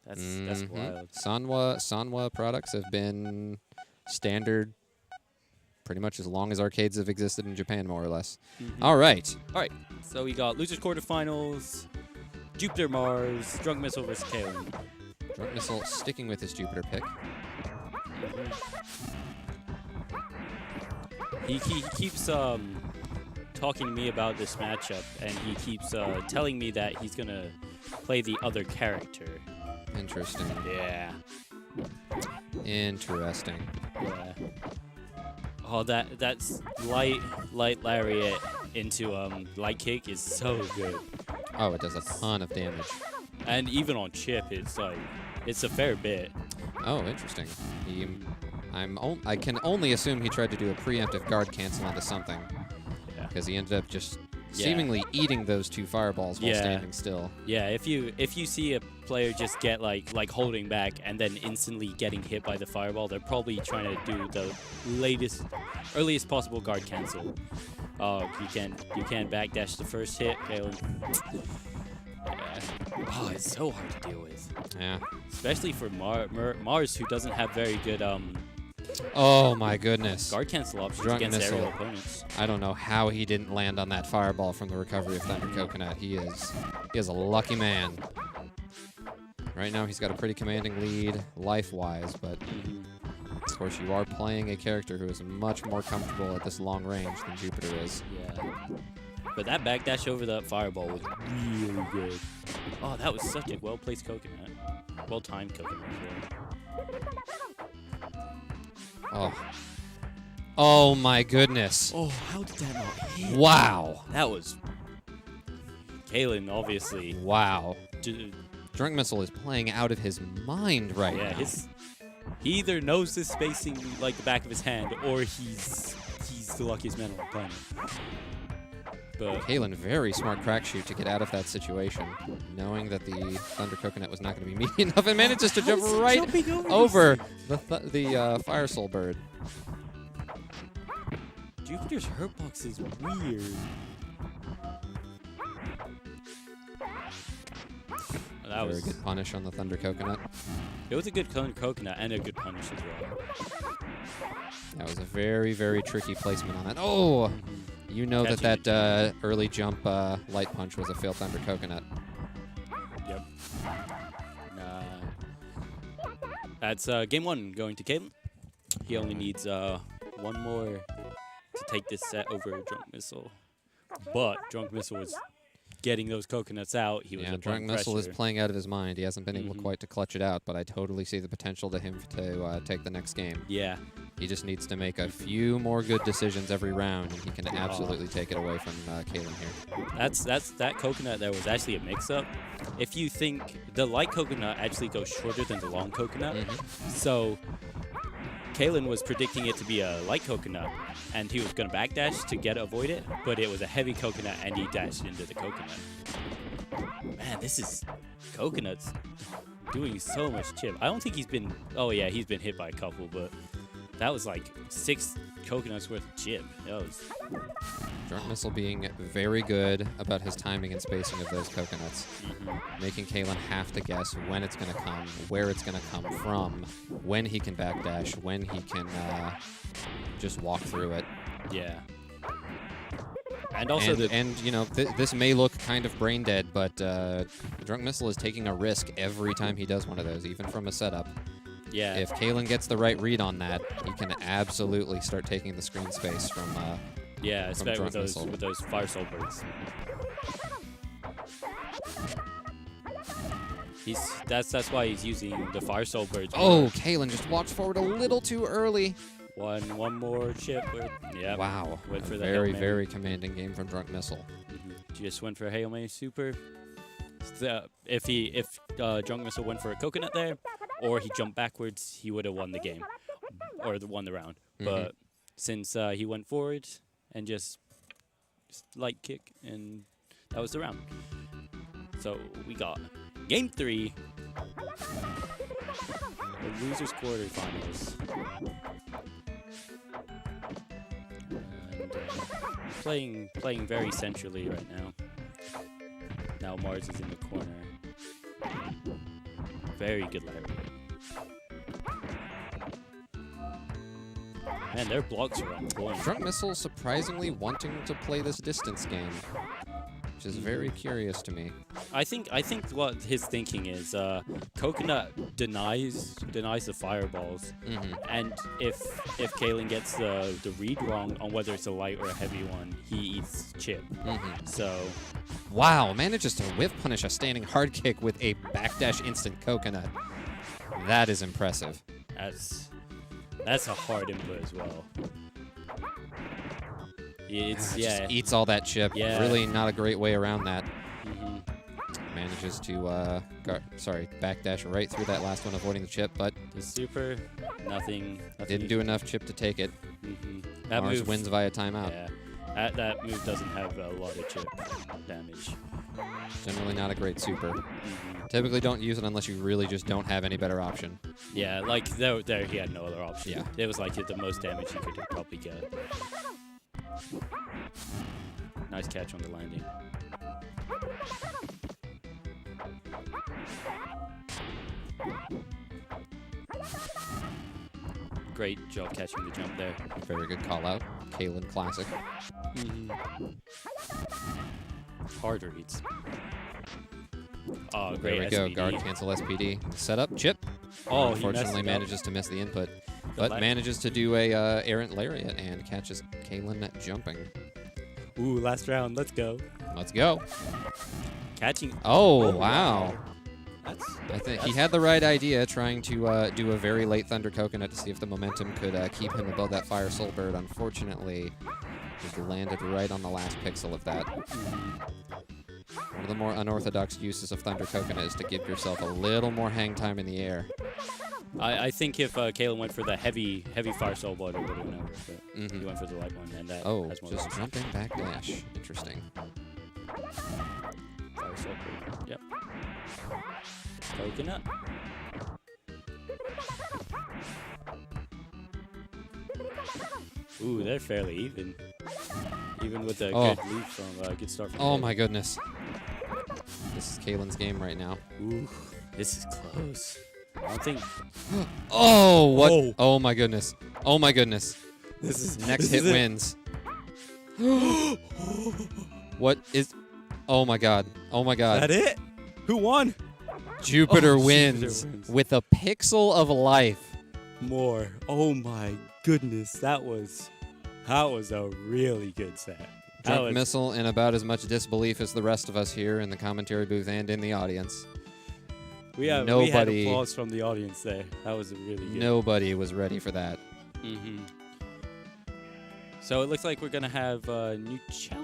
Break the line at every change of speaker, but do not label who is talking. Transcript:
That's wild.
Sanwa products have been standard pretty much as long as arcades have existed in Japan, more or less. All right.
All right. So we got losers quarterfinals, Jupiter Mars, Drunk Missile versus Kaelan.
Drunk Missile sticking with his Jupiter pick.
He keeps talking to me about this matchup, and he keeps telling me that he's gonna play the other character.
Interesting.
Yeah.
Interesting.
Yeah. Oh, that's light lariat into light kick is so good.
Oh, it does a ton of damage.
And even on chip, it's a fair bit.
Oh, interesting. I can only assume he tried to do a preemptive guard cancel onto something.
Yeah.
Because he ended up just seemingly eating those 2 fireballs while standing still.
Yeah, if you see a player just get like holding back and then instantly getting hit by the fireball, they're probably trying to do the earliest possible guard cancel. Oh, you can backdash the first hit, Kaelan. Oh, it's so hard to deal with.
Yeah.
Especially for Mars, who doesn't have very good
oh my goodness.
guard cancel options
Drunk
against
missile.
aerial opponents.
I don't know how he didn't land on that fireball from the recovery of Thunder Coconut. He is a lucky man. Right now he's got a pretty commanding lead life-wise, but of course you are playing a character who is much more comfortable at this long range than Jupiter is.
Yeah. But that backdash over that fireball was really good. Oh, that was such a well-placed coconut. Well-timed coconut.
Oh. Oh my goodness.
Oh, how did that not hit?
Wow.
That was... Kaelan, obviously.
Wow. Drunk Missile is playing out of his mind right now.
Yeah, he either knows this spacing like the back of his hand, or he's the luckiest man on the planet. But
Kaelan, very smart crack shoot to get out of that situation, knowing that the Thunder Coconut was not going to be meaty enough, and manages to jump right over the Fire Soul Bird.
Jupiter's hurtbox is weird. That
Very good punish on the Thunder Coconut.
It was a good coconut and a good punish as well.
That was a very, very tricky placement on that. Oh! You know that early jump light punch was a failed Thunder Coconut.
Yep. That's game 1 going to Kaelan. He only needs 1 more to take this set over Drunk Missile. But Drunk Missile was getting those coconuts out. He was
Drunk Missile is playing out of his mind. He hasn't been able quite to clutch it out, but I totally see the potential to him to take the next game.
Yeah.
He just needs to make a few more good decisions every round, and he can absolutely take it away from Kaelan here.
That coconut there was actually a mix-up. If you think the light coconut actually goes shorter than the long coconut, so Kaelan was predicting it to be a light coconut, and he was going to backdash to avoid it, but it was a heavy coconut, and he dashed into the coconut. Man, this is coconuts doing so much chip. I don't think he's been... Oh, yeah, he's been hit by a couple, but that was like 6 coconuts worth of chip. That was...
Drunk Missile being very good about his timing and spacing of those coconuts, making Kaelan have to guess when it's going to come, where it's going to come from, when he can backdash, when he can just walk through it.
Yeah. And also,
you know, this may look kind of brain dead, but Drunk Missile is taking a risk every time he does one of those, even from a setup.
Yeah.
If Kaelan gets the right read on that, he can absolutely start taking the screen space from.
Yeah, especially with those Fire Soul Birds. That's why he's using the Fire Soul Birds.
Oh, Kaelan just walked forward a little too early.
One more chip. Yeah.
Wow.
Went for the
very, very commanding game from Drunk Missile.
Just went for a Hail Mary Super. If Drunk Missile went for a coconut there, or he jumped backwards, he would have won the game, or won the round. But since he went forward and just light kick, and that was the round. So we got game 3, the losers quarterfinals. And playing very centrally right now. Now Mars is in the corner. Very good lariat. Man, their blocks are on point.
Drunk Missile surprisingly wanting to play this distance game, which is very curious to me.
I think what his thinking is, Coconut denies the fireballs, and if Kaelan gets the read wrong on whether it's a light or a heavy one, he eats chip. So,
wow, manages to whiff punish a standing hard kick with a backdash instant coconut. That is impressive.
That's a hard input as well. It's
Just eats all that chip.
Yeah.
Really not a great way around that. Manages to backdash right through that last one, avoiding the chip, but
the super, nothing
didn't do enough chip to take it.
That
Mars
move
wins via timeout.
Yeah, that move doesn't have a lot of chip damage.
Generally not a great super. Typically don't use it unless you really just don't have any better option.
Yeah, like there he had no other option.
Yeah.
It was like the most damage he could probably get. Nice catch on the landing. Great job catching the jump there.
Very good call out. Kaelan classic.
Hard reads. Oh,
There
great
we go.
SPD.
Guard cancel SPD. Setup chip.
Oh, he
Unfortunately
messed it up.
manages to miss the input, but manages to do a errant lariat and catches Kaelan jumping.
Ooh, last round. Let's go.
Let's go.
Catching.
Oh, wow.
That's
I think he had the right idea, trying to do a very late Thunder Coconut to see if the momentum could keep him above that Fire Soul Bird. Unfortunately, he landed right on the last pixel of that. One of the more unorthodox uses of Thunder Coconut is to give yourself a little more hang time in the air.
I think if Kaelan went for the heavy Fire Soul Blood, it would have went over. But he went for the light one, and that has more
just
range.
jumping backdash. Interesting.
Fire Soul Blood. Yep. Coconut. Ooh, they're fairly even. Even with a good lead from good start from
Oh
Kaelan.
my goodness. This is Kaelan's game right now.
Ooh, this is close. I don't think.
Oh, what?
Oh.
Oh my goodness. Oh my goodness.
This is
Next hit wins. What is... Oh my god. Oh my god.
That it? Who won?
Jupiter
Oh,
wins
Jupiter wins.
with a pixel of life.
More. Oh my goodness, that was a really good set.
Drunk Missile in about as much disbelief as the rest of us here in the commentary booth and in the audience.
We had
Nobody-
applause from the audience there. That was a really good.
Nobody was ready for that.
So it looks like we're gonna have a new challenge.